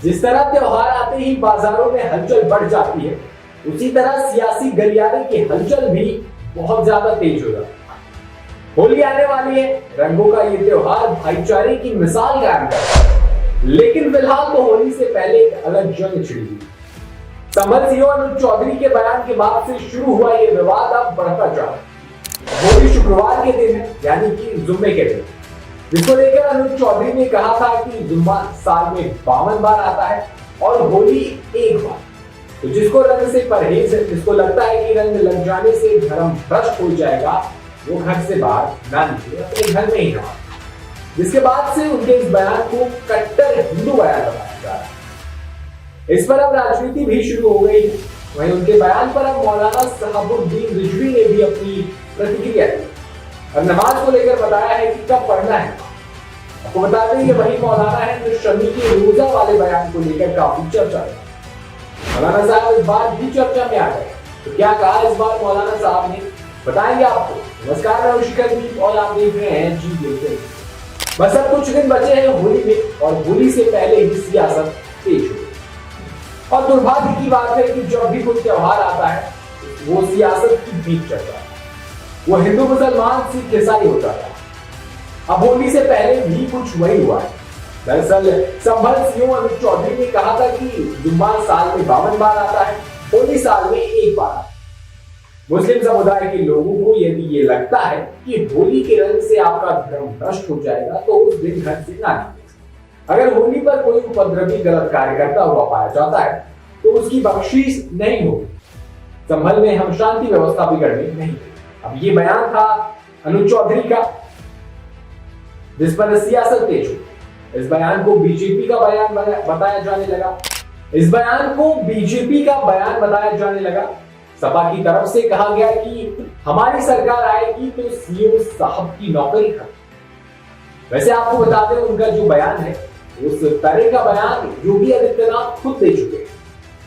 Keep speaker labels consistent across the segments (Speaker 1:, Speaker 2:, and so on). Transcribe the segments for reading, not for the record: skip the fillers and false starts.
Speaker 1: जिस तरह त्योहार आते ही बाजारों में हलचल बढ़ जाती है, उसी तरह सियासी गलियारे की हलचल भी बहुत ज्यादा तेज हो जाती है। होली आने वाली है, रंगों का ये त्योहार भाईचारे की मिसाल कायम करता है। लेकिन फिलहाल तो होली से पहले एक अलग जंग छिड़ी हुई। संभल सीओ अनुज चौधरी के बयान के बाद से शुरू हुआ ये विवाद अब बढ़ता जा रहा है। होली शुक्रवार के दिन है, यानी कि जुम्मे के दिन, जिसको लेकर अनुज चौधरी ने कहा था कि जुम्मा साल में 52 बार आता है और होली एक बार। तो जिसको रंग से परहेज है, जिसको लगता है कि रंग लग जाने से धर्म भ्रष्ट हो जाएगा, वो घर से बाहर ना निकले, अपने घर में ही रहा। जिसके बाद से उनके इस बयान को कट्टर हिंदू बयान बताया जा रहा है। इस पर अब राजनीति भी शुरू हो गई। वहीं उनके बयान पर अब मौलाना साहबुद्दीन रिजवी ने भी अपनी प्रतिक्रिया दी और नमाज को लेकर बताया है कि कब पढ़ना है। आपको बता दें ये वही मौलाना है जो शमी के रोजा वाले बयान को लेकर काफी चर्चा है। मौलाना साहब इस बार भी चर्चा में आ गए, तो क्या कहा इस बार मौलाना साहब ने, बताएंगे आपको। नमस्कार, मैं शिखर दीप और आप देख रहे हैं जी देखते हैं। बस अब कुछ दिन बचे हैं होली में और होली से पहले ही सियासत तेज हो गई। और दुर्भाग्य की बात है कि जब भी कोई त्योहार आता है वो सियासत की बीच चलता है। वो हिंदू मुसलमान सिख ईसाई होता है। अब होली से पहले भी कुछ वही हुआ है। दरअसल संभल सीओ अनुज चौधरी ने कहा था कि जुम्मा साल में 52 बार आता है, होली साल में एक बार आता है। मुस्लिम समुदाय के लोगों को यदि ये लगता है कि होली के रंग से आपका धर्म भ्रष्ट हो जाएगा तो उस दिन घर से ना निकले। अगर होली पर कोई उपद्रवी गलत कार्य करता हुआ पाया जाता है तो उसकी बख्शीश नहीं होगी। संभल में हम शांति व्यवस्था बिगड़ने नहीं देंगे। अब ये बयान था अनुज चौधरी का, जिस पर सियासत तेज हुई। इस बयान को बीजेपी का बयान बताया जाने लगा। सपा की तरफ से कहा गया कि हमारी सरकार आएगी तो सीओ साहब की नौकरी खत्म। वैसे आपको बता दें उनका जो बयान है उस तरह का बयान योगी आदित्यनाथ खुद दे चुके हैं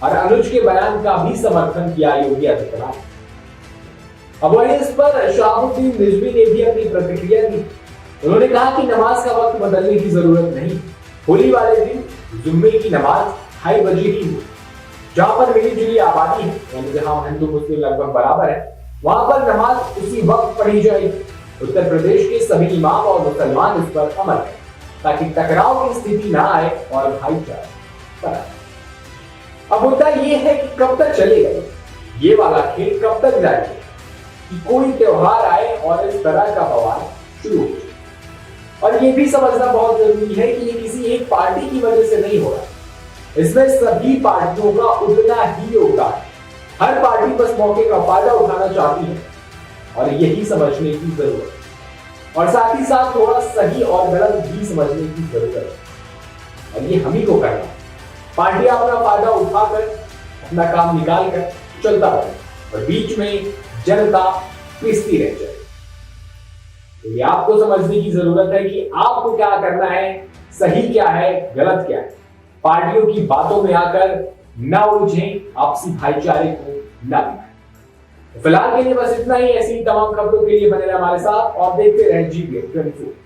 Speaker 1: और अनुज के बयान का भी समर्थन किया योगी आदित्यनाथ। अब वहीं इस पर शहाबुद्दीन रिजवी ने भी अपनी प्रतिक्रिया दी। उन्होंने कहा कि नमाज का वक्त बदलने की जरूरत नहीं। होली वाले दिन जुम्मे की नमाज 2:30 बजे ही हो। जहां पर मिली जुली आबादी है, यानी जहां हिंदू मुस्लिम लगभग बराबर है, वहां पर नमाज उसी वक्त पढ़ी जाएगी। उत्तर प्रदेश के सभी इमाम और मुसलमान इस पर अमल करें ताकि टकराव की स्थिति ना आए और भाईचारा बना। अब मुद्दा ये है कि कब तक चलेगा ये वाला खेल, कब तक जाएगा कि कोई त्योहार आए और इस तरह का बवाल शुरू हो जाए। और ये भी समझना बहुत जरूरी है कि ये किसी एक पार्टी की वजह से नहीं हो रहा, इसमें सभी पार्टियों का उतना ही योगदान है। हर पार्टी बस मौके का फायदा उठाना चाहती है और यही समझने की जरूरत है। और साथ ही साथ थोड़ा सही और गलत भी समझने की जरूरत है और ये हम ही को करना है। पार्टी अपना फायदा उठाकर अपना काम निकाल कर चलता रहे और बीच में जनता पिसती रह जाए। तो ये आपको समझने की जरूरत है कि आपको क्या करना है, सही क्या है, गलत क्या है। पार्टियों की बातों में आकर न उलझें, आपसी भाईचारे को न बिगाड़ें। फिलहाल के लिए बस इतना ही। ऐसी तमाम खबरों के लिए बने रहे हमारे साथ और देखते रहें जी24।